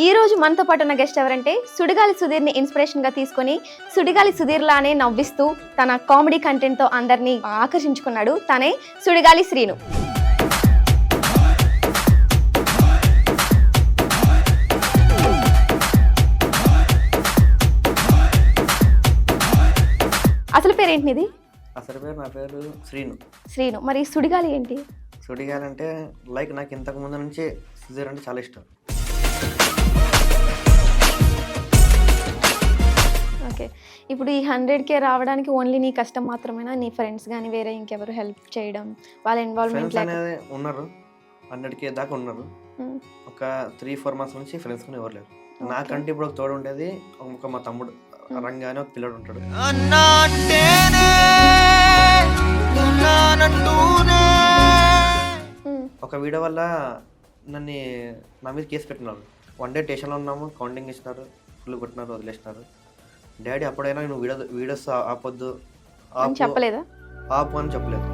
ఈ ఈ రోజు మనతో పాటు ఉన్న గెస్ట్ ఎవరంటే సుడిగాలి సుధీర్ని ఇన్స్పిరేషన్ గా తీసుకొని సుడిగాలి సుధీర్ లానే నవ్విస్తూ తన కామెడీ కంటెంట్ తో అందరినీ ఆకర్షించుకున్నాడు. తనే సుడిగాలి శ్రీను. అసలు పేరేంటి నీది? అసలు పేరు నా పేరు శ్రీను. శ్రీను. మరి సుడిగాలి ఏంటి? సుడిగాలి అంటే లైక్ నాకు ఇంతకు ముందు నుంచి సుధీర్ అంటే చాలా ఇష్టం. ఓకే, ఇప్పుడు ఈ 100K రావడానికి ఓన్లీ నీ కష్టం మాత్రమేనా? నీ ఫ్రెండ్స్ కానీ వేరే ఇంకెవరు హెల్ప్ చేయడం, వాళ్ళ ఇన్వాల్వ్మెంట్ అనేది ఉన్నారు. 100K దాకా ఉన్నారు. ఒక 3-4 months నుంచి ఫ్రెండ్స్ కూడా ఎవరు లేరు. నాకంటే ఇప్పుడు ఒక తోడు ఉండేది ఒక మా తమ్ముడు రంగా అని ఒక పిల్లడు ఉంటాడు. ఒక వీడియో వల్ల నన్ను నా మీద కేసు పెట్టినారు. 1 day స్టేషన్లో ఉన్నాము, కౌంటింగ్ ఇచ్చినారు, ఫుల్ కొట్టినారు, వదిలేసినారు. డాడీ అప్పుడైనా నువ్వు వీడియోస్ ఆపొద్దు చెప్పలేదా? ఆపు అని చెప్పలేదు.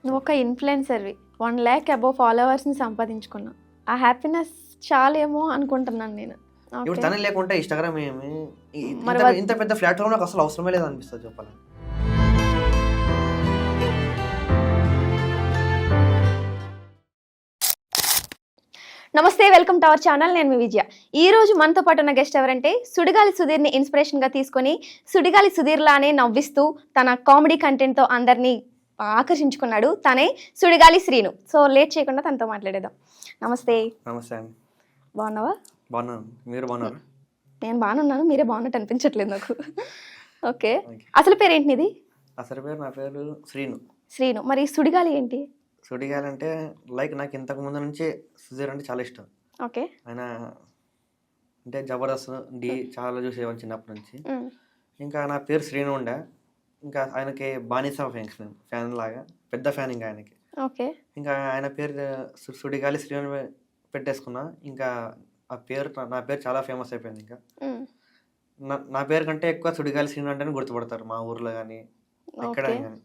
నువ్వు ఒక ఇన్ఫ్లుయెన్సర్వి, 1 lakh అబోవ్ ఫాలోవర్స్ని సంపాదించుకున్నావు. ఆ హ్యాపీనెస్ చాలేమో అనుకుంటున్నాను నేను. ఇప్పుడు తనే లేకుంటే ఇన్స్టాగ్రామ్ ఏమి ఇంత పెద్ద ప్లాట్ఫామ్ నాకు అసలు అవసరమే లేదు అనిపిస్తుంది చెప్పాలి. నమస్తే, వెల్కమ్ టు అవర్ ఛానల్. నేను మీ విజయ. ఈ రోజు మనతో పాటు ఉన్న గెస్ట్ ఎవరంటే సుడిగాలి సుధీర్ని ఇన్స్పిరేషన్ గా తీసుకొని సుడిగాలి సుధీర్ లానే నవ్విస్తూ తన కామెడీ కంటెంట్ తో అందరినీ ఆకర్షించుకున్నాడు. తనే సుడిగాలి శ్రీను. సో లేట్ చేయకుండా తనతో మాట్లాడేద్దాం. నమస్తే. నమస్తే అండి. బాగున్నావా? బాగున్నాను. మీరు బాగున్నారు? నేను బాగున్నాను, మీరే బాగున్నట్టు అనిపించట్లేదు నాకు. ఓకే, అసలు పేరేంటి నీది? అసలు పేరు నా పేరు శ్రీను. శ్రీను. మరి సుడిగాలి ఏంటి? సుడిగాలి అంటే లైక్ నాకు ఇంతకు ముందు నుంచి సుధీర్ అంటే చాలా ఇష్టం. ఓకే. ఆయన అంటే జబర్దస్త్ డి చాలా చూసేవాడిని చిన్నప్పటి నుంచి. ఇంకా నా పేరు శ్రీను ఉండే. ఇంకా ఆయనకి బానిసా ఫ్యాన్ లాగా పెద్ద ఫ్యాన్ ఇంకా ఆయనకి. ఓకే. ఇంకా ఆయన పేరు సుడిగాలి శ్రీను పెట్టేసుకున్నా. ఇంకా ఆ పేరు నా పేరు చాలా ఫేమస్ అయిపోయింది. ఇంకా నా పేరు కంటే ఎక్కువ సుడిగాలి శ్రీను అంటేనే గుర్తుపడతారు మా ఊర్లో కానీ ఎక్కడ కానీ.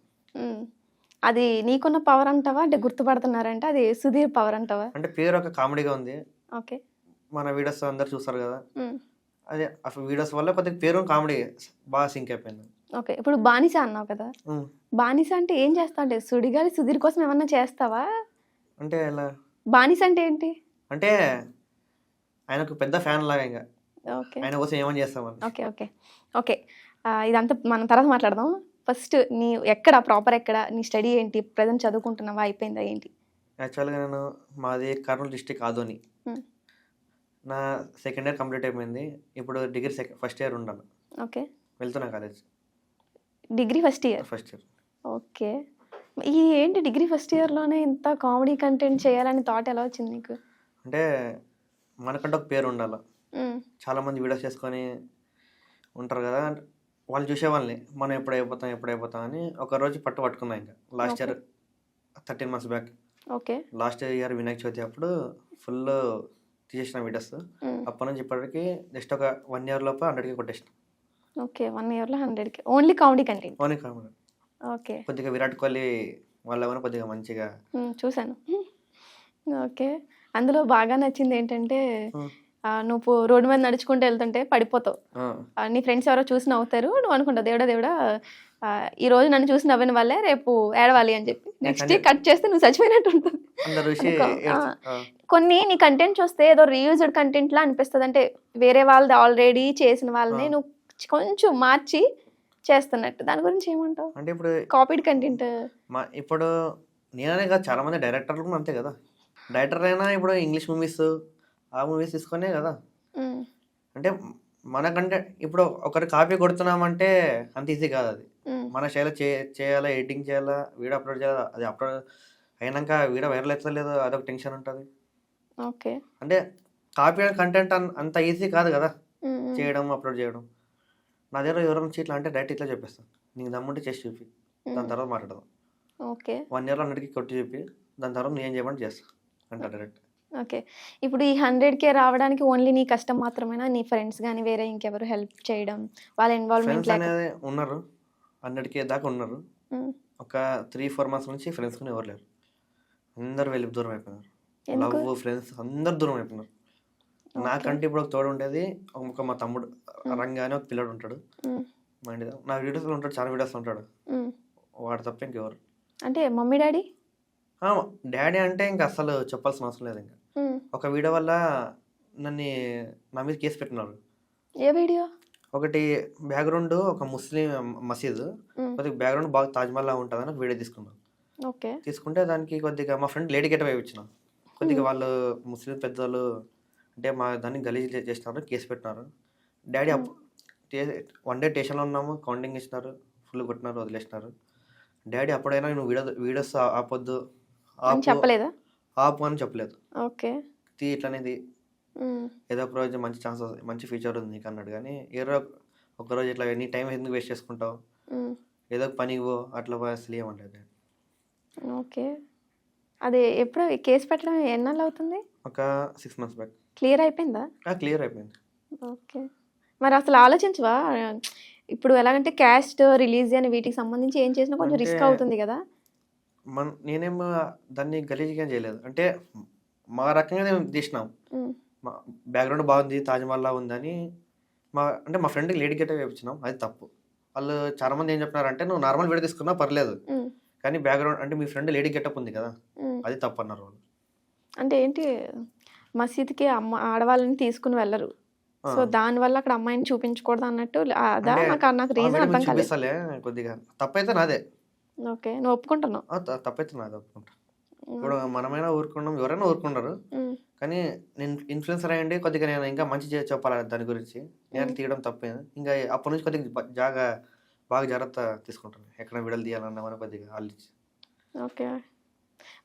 అది నీకున్న పవర్ అంటావా, అంటే గుర్తుపడుతున్నారంటే అది సుధీర్ పవర్ అంటావా? అంటే పేరు ఒక కామెడీగా ఉంది. ఓకే. మన వీడియోస్ అందరు చూస్తారు కదా, అదే ఆ వీడియోస్ వల్ల కొద్దిగా పేరు కామెడీ బాగా సింక్ అయిపోయింది. ఓకే. ఇప్పుడు బానిస అన్నావు కదా, బానిస అంటే ఏం చేస్తావు? అంటే సుడిగాలి సుధీర్ కోసం ఏమన్నా చేస్తావా? అంటే ఎలా బానిస అంటే ఏంటి? అంటే ఆయనకు పెద్ద ఫ్యాన్ లాగా ఇంకా ఆయన కోసం ఏమని చేస్తామని. Okay okay okay. ఇదంతా మనం తర్వాత మాట్లాడదాం. ఫస్ట్ నీ ఎక్కడ ప్రాపర్, ఎక్కడ నీ స్టడీ ఏంటి, ప్రజెంట్ చదువుకుంటున్నావా, అయిపోయిందా ఏంటి? యాక్చువల్గా నేను మాది కర్నూలు డిస్టిక్ ఆదోని. నా సెకండ్ ఇయర్ కంప్లీట్ అయిపోయింది. ఇప్పుడు డిగ్రీ ఫస్ట్ ఇయర్ ఉండాలి. ఓకే. వెళ్తున్నా college. Degree first year. Okay. ఈ ఏంటి డిగ్రీ ఫస్ట్ ఇయర్లోనే ఇంత కామెడీ కంటెంట్ చేయాలని థాట్ ఎలా వచ్చింది నీకు? అంటే మనకంటే ఒక పేరు ఉండాలి. చాలామంది వీడియోస్ చేసుకొని ఉంటారు కదా, వాళ్ళు చూసేవాళ్ళని మనం ఎప్పుడైపోతాం అని ఒకరోజు పట్టుకున్నా. ఇంకా last year 13 months back. Okay. Last year Vinayaka Chavithi అప్పుడు ఫుల్ తీసేసిన వీడియోస్. అప్పటి నుంచి ఇప్పటికి జస్ట్ ఒక 1 year లోపు 100K కొట్టేసిన. Okay. 1 yearలో 100K only comedy content. Only comedy. Okay. కొద్దిగా విరాట్ కోహ్లీ వాళ్ళ కొద్దిగా మంచిగా చూశాను. ఓకే. అందులో బాగా నచ్చింది ఏంటంటే నువ్వు రోడ్డు మీద నడుచుకుంటూ వెళ్తుంటే పడిపోతావు, నీ ఫ్రెండ్స్ ఎవరో చూసి నవ్వుతారు, నువ్వు అనుకుంటావు దేవుడా ఈ రోజు నన్ను చూసి నవ్విన వాళ్ళే రేపు ఏడవాలి అని చెప్పి నెక్స్ట్ కట్ చేస్తే నువ్వు చచ్చిపోయినట్టు ఉంటుంది. కొన్ని నీ కంటెంట్ చూస్తే ఏదో రీయూజ్డ్ కంటెంట్ లా అనిపిస్తుంది. అంటే వేరే వాళ్ళది ఆల్రెడీ చేసిన వాళ్ళని నువ్వు కొంచెం మార్చి చేస్తున్నట్టు. దాని గురించి ఏమంటావు? అంటే ఇప్పుడు కాపీడ్ కంటెంట్. ఇప్పుడు నేనే కాదు, చాలా మంది డైరెక్టర్లు కూడా అంతే కదా. డైరెక్టర్ అయినా ఇప్పుడు ఇంగ్లీష్ మూవీస్ ఆ మూవీస్ తీసుకునే కదా. అంటే మనకంటే ఇప్పుడు ఒకరు కాపీ కొడుతున్నామంటే అంత ఈజీ కాదు. అది మన శైలి చేయాలా, ఎడిటింగ్ చేయాలా, వీడియో అప్లోడ్ చేయాలా. అది అప్లోడ్ అయినాక వీడియో వైరల్ అవుతుందో లేదో అదొక టెన్షన్ ఉంటుంది. ఓకే. అంటే కాపీ కంటెంట్ అంత ఈజీ కాదు కదా చేయడం, అప్లోడ్ చేయడం. నా దగ్గర ఎవరైనా ఇట్లా అంటే డైరెక్ట్ ఇట్లా చెప్పేస్తాను, నీకు దమ్ముంటే చేసి చూపి, దాని తర్వాత మాట్లాడదాం. ఓకే. 1 yearలో 100K కొట్టి చెప్పి దాని తర్వాత నేను చేయమంటే చేస్తాను అంట డైరెక్ట్. ఓకే. ఇప్పుడు ఈ 100K రావడానికి ఓన్లీ నీ కష్టం మాత్రమేనా? నీ ఫ్రెండ్స్ కానీ వేరే ఇంకెవరు హెల్ప్ చేయడం, వాళ్ళ ఇన్వాల్వ్మెంట్ అనేది ఉన్నారు. 100K దాకా ఉన్నారు. ఒక 3-4 మంత్స్ నుంచి ఫ్రెండ్స్ కూడా ఎవరు లేరు. అందరూ వెళ్ళి దూరం అయిపోయినారు. ఎందుకు? లవ్ ఫ్రెండ్స్ అందరు దూరం అయిపోయినారు. ఓకే. నాకంటే ఇప్పుడు ఒక తోడు ఉండేది ఒక మా తమ్ముడు రంగా అని ఒక పిల్లడు ఉంటాడు. ఉమ్, మా ఇంటి నా వీడియోస్లో ఉంటాడు, చాలా వీడియోస్ ఉంటాడు. ఉమ్. వాడు తప్ప ఇంకెవరు. అంటే మమ్మీ డాడీ? డాడీ అంటే ఇంకా అసలు చెప్పాల్సిన అవసరం లేదు. ఇంకా ఉమ్. ఒక వీడియో వల్ల నన్ను నా మీద కేసు పెట్టినారు. ఏ వీడియో? ఒకటి బ్యాక్గ్రౌండ్ ఒక ముస్లిం మసీదు, ఉమ్, కొద్దిగా బ్యాక్గ్రౌండ్ బాగా తాజ్మహల్ లా ఉంటుందని ఒక వీడియో తీసుకున్నాను. ఓకే. తీసుకుంటే దానికి కొద్దిగా మా ఫ్రెండ్ లేడీ గెటప్ ఇచ్చిన. కొద్దిగా వాళ్ళు ముస్లిం పెద్దవాళ్ళు అంటే మా దాన్ని గలీజ్ చేసినారు, కేసు పెట్టినారు. డాడీ వన్ డే స్టేషన్లో ఉన్నాము, కౌంటింగ్ ఇచ్చినారు, ఫుల్ కొట్టినారు, వదిలేసినారు. డాడీ అప్పుడైనా నువ్వు వీడియోస్ ఆపొద్దు, అని చెప్పలేదా? ఆపు అని చెప్పలేదు. ఓకే. ఇట్లనేది ఉమ్, ఏదో ఒక రోజు మంచి ఛాన్స్ మంచి ఫ్యూచర్ ఉంది నీకు అన్నాడు. కానీ ఏదో ఒక రోజు ఇట్లా ఎనీ టైం ఎందుకు వేస్ట్ చేసుకుంటావు, ఉమ్. ఏదో ఒక పనికి పో, అట్లా అసలు ఏమనలేదు. ఓకే. అది ఎప్పుడు కేసు పెట్టడం ఎన్నాళ్ళు అవుతుంది? ఒక 6 months బ్యాక్ క్లియర్ అయిపోయిందా? క్లియర్ అయిపోయింది. ఓకే. మరి అసలు ఆలోచించవా? ఇప్పుడు ఎలాగంటే క్యాస్ట్ రిలీజియన్ వీటికి సంబంధించి ఏం చేసినా కొంచెం అంటే రిస్క్ అవుతుంది కదా. నేనేమో దాన్ని గలీజ్గా చేయలేదు. అంటే మా రకంగా మేము తీసినాం. ఉమ్, మా బ్యాక్గ్రౌండ్ బాగుంది, తాజ్మహల్లా ఉందని అంటే మా ఫ్రెండ్కి లేడీ గెటప్ వేయించినాం. అది తప్పు. వాళ్ళు చాలామంది ఏం చెప్పినారంటే నువ్వు నార్మల్ వీడియో తీసుకున్నా పర్లేదు, ఉమ్, కానీ బ్యాక్గ్రౌండ్ అంటే మీ ఫ్రెండ్ లేడీ గెటప్ ఉంది కదా, ఉమ్. అది తప్పు అన్నారు వాళ్ళు. అంటే ఏంటి, మసీద్కి ఆడవాళ్ళని తీసుకుని వెళ్ళరు, ఆ, సో దానివల్ల అక్కడ అమ్మాయిని చూపించకూడదు అన్నట్టు అదా? అంటే నాకు నాకు ఆ రీజన్ వీడియో అర్థం మీకు కాలేదు. చూపిస్తాలే. కొద్దిగా తప్పైతే నాదే. ఓకే, నువ్వు ఒప్పుకుంటున్నావు. తప్పైతే నాదే, ఒప్పుకుంటా. ఇప్పుడు మనమైనా ఊరుకున్నాం, ఎవరైనా ఊరుకున్నారు. ఉమ్, కానీ నేను ఇన్ఫ్లుయెన్సర్ అయ్యండి, కొద్దిగా నేను ఇంకా మంచి చెప్పాలి దాని గురించి. నేను తీయడం తప్పే. ఇంకా అప్పటి నుంచి కొద్దిగా బాగా జాగ్రత్త తీసుకుంటాను. ఎక్కడ వీడియోలు తీయాలన్నా మనం కొద్దిగా ఆలోచించి. ఓకే.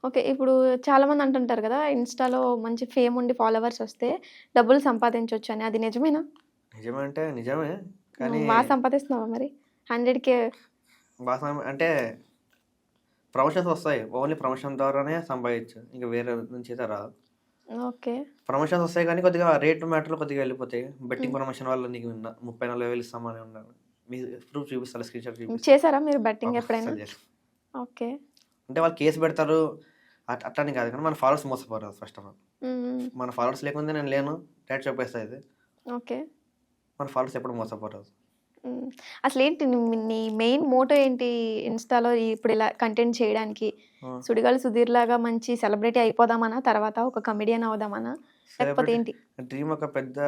ఓకే. ఇప్పుడు చాలామంది అంటుంటారు కదా, ఇన్స్టాలో మంచి ఫేమ్ ఉండి ఫాలోవర్స్ వస్తే డబ్బులు సంపాదించవచ్చు అని, అది నిజమేనా? నిజమే అంటే నిజమే, కానీ నువ్వు బాగా సంపాదిస్తున్నావా మరి? 100K? బాగా అంటే ప్రమోషన్స్ వస్తాయి, ఓన్లీ ప్రమోషన్ ద్వారానే సంపాదించు, ఇంకా వేరే నుంచి అయితే రాదు. ఓకే. ప్రమోషన్స్ వస్తాయి కానీ కొద్దిగా రేట్ మ్యాటర్లో కొద్దిగా వెళ్ళిపోతాయి. బెట్టింగ్ ప్రమోషన్ వల్ల నీకు 30-40 ఇస్తామని ఉన్నాను. మీ ప్రూఫ్ చూపిస్తాను, స్క్రీన్ షాట్ చూపిస్తాను. చేశారా మీరు బెట్టింగ్ ఎప్పుడైనా? అసలు చేస్తాను. ఓకే. అంటే వాళ్ళు కేసు పెడతారు అట్లని కాదు, కానీ మన ఫాలోవర్స్ మోసపోరు. ఫస్ట్ ఆఫ్ ఆల్ ఉమ్, మన ఫాలోవర్స్ లేకుంటే నేను లేను డైరెక్ట్ చెప్పేస్తా. ఇది ఓకే. మన ఫాలోవర్స్ ఎప్పుడు మోసపోరు. ఉమ్. అసలు ఏంటి నీ మెయిన్ మోటో ఏంటి ఇన్స్టాలో ఇప్పుడు ఇలా కంటెంట్ చేయడానికి? సుడిగాలి సుధీర్ లాగా మంచి సెలబ్రిటీ అయిపోదామనా, తర్వాత ఒక కమెడియన్ అవుదామనా, లేకపోతే ఏంటి? డ్రీమ్ ఒక పెద్ద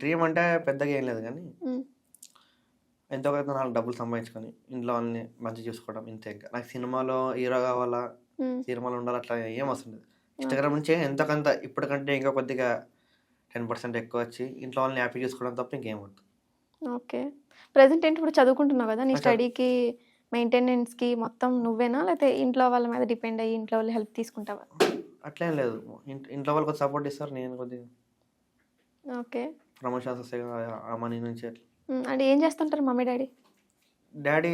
డ్రీమ్ అంటే పెద్దగా ఏం లేదు, కానీ ఉమ్, ఎంతో కొంత 4 డబ్బులు సంపాదించుకొని ఇంట్లో వాళ్ళని మంచిగా చూసుకోవడం, ఇంతే. ఇంకా నాకు సినిమాలో హీరో కావాలా, ఉమ్. సినిమాలో ఉండాలి, అట్లా ఏం అవసరం లేదు. ఇన్స్టాగ్రామ్ నుంచే ఎంతో కొంత ఇప్పటికంటే ఇంకా కొద్దిగా 10% ఎక్కువ వచ్చి ఇంట్లో వాళ్ళని హ్యాపీ చూసుకోవడం తప్ప ఇంకేం ఉంటుంది. ఓకే. ప్రజెంట్ ఏంటి, ఇప్పుడు చదువుకుంటున్నావు కదా, నీ స్టడీకి మెయింటెనెన్స్కి మొత్తం నువ్వేనా, లేకపోతే ఇంట్లో వాళ్ళ మీద డిపెండ్ అయ్యి ఇంట్లో వాళ్ళు హెల్ప్ తీసుకుంటావా? అట్లేం లేదు, ఇంట్లో వాళ్ళు కొద్దిగా సపోర్ట్ ఇస్తారు. నేను కొద్దిగా ఓకే. ప్రమోషన్స్ వస్తాయి కదా, ఆ మనీ నుంచి అట్లా. అంటే ఏం చేస్తుంటారు mummy daddy? Daddy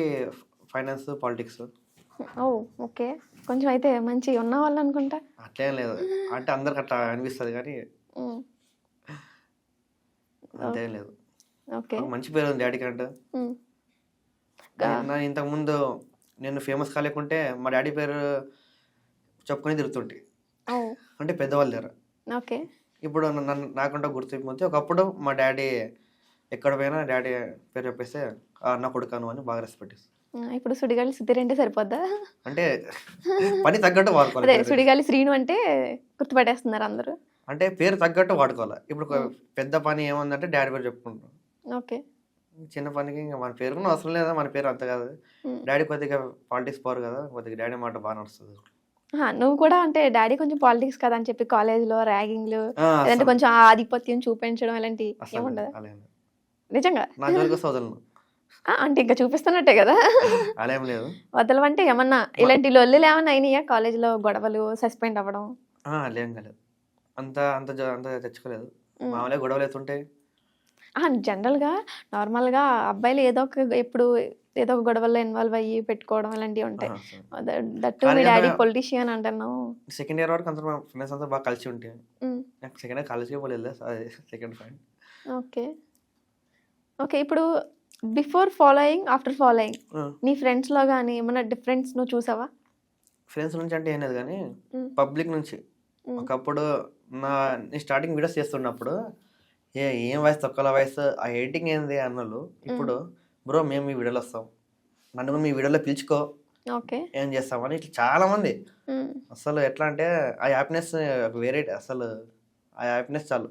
finance, politics. Oh, okay. కొంచెం అయితే మంచి ఉన్న వాళ్ళు అనుకుంటా. అట్లేం లేదు, అంటే అందరికి అట్లా అనిపిస్తుంది, కానీ ఉమ్, అంతేం లేదు. ఓకే. ఒక మంచి పేరు ఉంది డాడీకి. అంటే ఉమ్, నేను ఇంతకుముందు నేను ఫేమస్ కాలేకుంటే మా డాడీ పేరు చెప్పుకొని తిరుగుతుంటే, ఓ, అంటే పెద్దవాళ్ళ దగ్గర. ఓకే. ఇప్పుడు నాకుంటే గుర్తింపు ఉంది. ఒకప్పుడు మా డాడీ ఎక్కడ పోయినా డాడీ పేరు చెప్పేస్తే నా కొడుకాను అని బాగా రెస్పెక్ట్ ఇస్తాను. ఇప్పుడు సుడిగాలి సుధీర్ అంటే సరిపోద్దా? అంటే పని తగ్గట్టు వాడుకోవాలి. అదే సుడిగాలి శ్రీను అంటే గుర్తుపట్టేస్తున్నారు అందరూ. అంటే పేరు తగ్గట్టు వాడుకోవాలి. ఇప్పుడు పెద్ద పని ఏముందంటే డాడీ పేరు చెప్పుకుంటాం. ఓకే. చిన్న పనికి ఇంకా మన పేరు కూడా అవసరం లేదా, మన పేరు అంత కాదు. డాడీ కొద్దిగా పాలిటిక్స్ పోరు కదా, కొద్దిగా డాడీ మాట బాగా నడుస్తుంది. నువ్వు కూడా అంటే డాడీ కొంచెం పాలిటిక్స్ కదా అని చెప్పి కాలేజ్లో ర్యాగింగ్లు, లేదంటే కొంచెం ఆధిపత్యం చూపించడం ఇలాంటి ఏముండదు నిజంగా? నా జోలికి వదలను అంటే ఇంకా చూపిస్తున్నట్టే కదా. అలా ఏం లేదు. వదలవంటే ఏమన్నా ఇలాంటి లొల్లులు ఏమన్నా అయినాయా కాలేజ్లో, గొడవలు, సస్పెండ్ అవ్వడం? లేం కాలేదు, అంత అంత అంత తెచ్చుకోలేదు. మామూలుగా గొడవలు అవుతుంటాయి. జనరల్గా నార్మల్గా అబ్బాయిలు ఎప్పుడు ఏదో ఒక గొడవల్లో ఇన్వాల్వ్ అయ్యి పెట్టుకోవడం అలాంటివి ఉంటాయి. దట్టు మీ డాడీ పొలిటీషియన్ అంటున్నావు. సెకండ్ ఇయర్ వరకు అంతా మా ఫ్రెండ్స్ అంతా బాగా కలిసి ఉంటాయి. సెకండ్ ఇయర్ కాలేజ్కి పోలేదు, సెకండ్ ఫ్రెండ్. ఓకే. ఓకే. ఇప్పుడు బిఫోర్ ఫాలోయింగ్ ఆఫ్టర్ ఫాలోయింగ్ నీ ఫ్రెండ్స్ లో కానీ ఏమైనా డిఫరెన్స్ నువ్వు చూసావా? ఫ్రెండ్స్ నుంచి అంటే ఏం లేదు కానీ మ్మ్. పబ్లిక్ నుంచి ఒకప్పుడు నేను స్టార్టింగ్ వీడియోస్ చేస్తున్నప్పుడు ఏం వయసు తొక్కల వయసు ఆ ఎడిటింగ్ ఏంది అన్నోళ్ళు ఇప్పుడు బ్రో మేము మీ వీడియోలో వస్తాం, నన్ను కూడా మీ వీడియోలో పిలుచుకో, ఓకే. ఏం చేస్తామని ఇట్లా చాలా మంది అసలు ఎట్లా అంటే ఆ హ్యాపీనెస్ వేరే అసలు ఆ హ్యాపీనెస్ చాలు.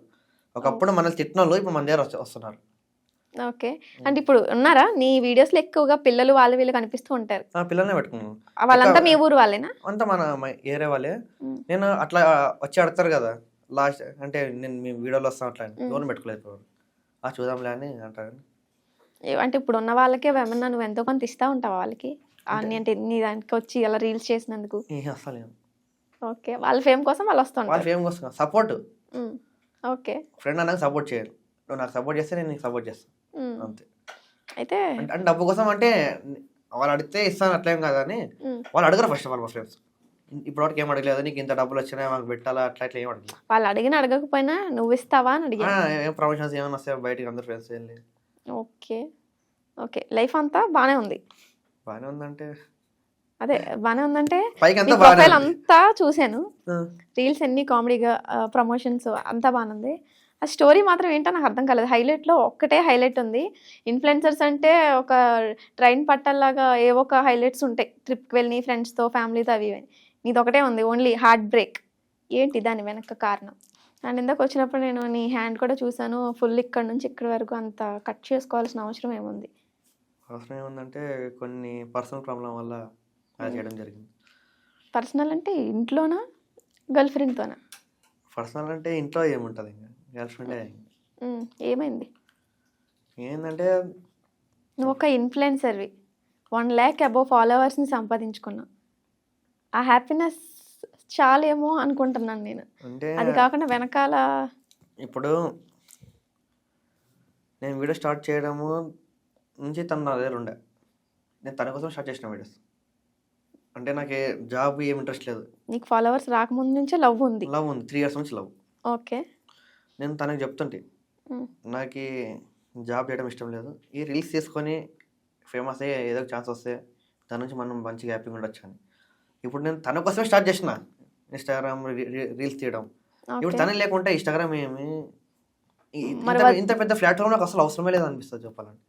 ఒకప్పుడు మనల్ని తిట్టిన వాళ్ళు ఇప్పుడు మన దగ్గర వస్తున్నారు. ఓకే. అంటే ఇప్పుడు ఉన్నారా నీ వీడియోస్ లో ఎక్కువగా పిల్లలు వాళ్ళు వీళ్ళు కనిపిస్తూ ఉంటారు? ఆ పిల్లల్నే పెట్టుకున్నాను వాళ్ళంతా మీ ఊరు వాళ్ళేనా? అంతా మన ఏరే వాళ్ళే. నేను అట్లా వచ్చి అడతారు కదా లాస్ట్ అంటే నేను మీ వీడియోలో వస్తాను అట్లా అని ఎవరిని పెట్టుకోలేదు ఇప్పుడు. చూద్దాంలే అని అంటారు. అంటే ఇప్పుడు ఉన్న వాళ్ళకే ఏమన్నా నువ్వు ఎంతో కొంత ఇస్తా ఉంటావా వాళ్ళకి? అంటే నీ దానికి వచ్చి అలా రీల్స్ చేసినందుకు? అసలు ఓకే. వాళ్ళ ఫేమ్ కోసం వాళ్ళు వస్తుంటారు. వాళ్ళ ఫేమ్ కోసం సపోర్ట్. ఓకే. ఫ్రెండ్ అన్నకు సపోర్ట్ చేయాలి, నువ్వు నాకు సపోర్ట్ చేస్తే నేను నీకు సపోర్ట్ చేస్తాను అంతే. అయితే అంటే డబ్బు కోసం అంటే వాళ్ళు అడిగితే ఇస్తాను అట్లేం కాదు అని వాళ్ళు అడగరు ఫస్ట్ ఆఫ్ ఆల్. మా ఫ్రెండ్స్ ఇప్పటివరకు ఏం అడగలేదు, నీకు ఇంత డబ్బులు వచ్చినాయి మాకు పెట్టాలా అట్లా ఇట్లా ఏం అడగలేదు. వాళ్ళు అడగకపోయినా నువ్వు ఇస్తావా అని అడిగా. ఏం ప్రమోషన్స్ ఏమైనా వస్తాయి బయటికి అందరు ఫ్రెండ్స్ వెళ్ళి. ఓకే. ఓకే. లైఫ్ అంతా బానే ఉంది? బాగానే ఉందంటే అదే బానే ఉందంటే పైకి అంతా ప్రొఫైల్ అంతా చూసాను, రీల్స్ అన్ని కామెడీగా ప్రమోషన్స్ అంతా బాగుంది. ఆ స్టోరీ మాత్రం ఏంటో నాకు అర్థం కాలేదు. హైలైట్లో ఒక్కటే హైలైట్ ఉంది. ఇన్ఫ్లుయెన్సర్స్ అంటే ఒక ట్రైన్ పట్టాలాగా ఏవో ఒక హైలైట్స్ ఉంటాయి, ట్రిప్కి వెళ్ళి ఫ్రెండ్స్తో ఫ్యామిలీతో అవి ఇవి. నీది ఒకటే ఉంది ఓన్లీ హార్ట్ బ్రేక్. ఏంటి దాని వెనక కారణం? అండ్ ఇందాక వచ్చినప్పుడు నేను నీ హ్యాండ్ కూడా చూసాను, ఫుల్ ఇక్కడ నుంచి ఇక్కడ వరకు అంత కట్ చేసుకోవాల్సిన అవసరం ఏముంది? అవసరం ఏముందంటే కొన్ని పర్సనల్ ప్రాబ్లం వల్ల అలా చేయడం జరిగింది. పర్సనల్ అంటే ఇంట్లోనా గర్ల్ ఫ్రెండ్తోనా? పర్సనల్ అంటే ఇంట్లో ఏముంటుంది, ఇంకా గర్ల్ ఫ్రెండే. ఏమైంది? ఏంటంటే నువ్వు ఒక ఇన్ఫ్లుయెన్సర్వి, 1 lakh అబోవ్ ఫాలోవర్స్ని సంపాదించుకున్నావు. ఆ హ్యాపీనెస్ చాలేమో అనుకుంటున్నాను నేను. అంటే అది కాకుండా వెనకాల ఇప్పుడు నేను వీడియో స్టార్ట్ చేయడము నుంచి తను నా దగ్గర ఉండే, నేను తన కోసం స్టార్ట్ చేసిన వీడియోస్. అంటే నాకు జాబ్ ఏం ఇంట్రెస్ట్ లేదు. నీకు ఫాలోవర్స్ రాకముందు నుంచే లవ్ ఉంది? లవ్ ఉంది, 3 years నుంచి లవ్. ఓకే. నేను తనకి చెప్తుంటే నాకు జాబ్ చేయడం ఇష్టం లేదు, ఈ రీల్స్ చేసుకొని ఫేమస్ అయ్యే ఏదో ఛాన్స్ వస్తే దాని నుంచి మనం మంచిగా హ్యాపీగా ఉండొచ్చు అని. ఇప్పుడు నేను తన కోసమే స్టార్ట్ చేసిన ఇన్స్టాగ్రామ్ రీల్స్ తీయడం. ఇప్పుడు తనే లేకుంటే ఇన్స్టాగ్రామ్ ఏమి ఇంత పెద్ద ప్లాట్ఫామ్ నాకు అసలు అవసరమే లేదు అనిపిస్తుంది చెప్పాలంటే.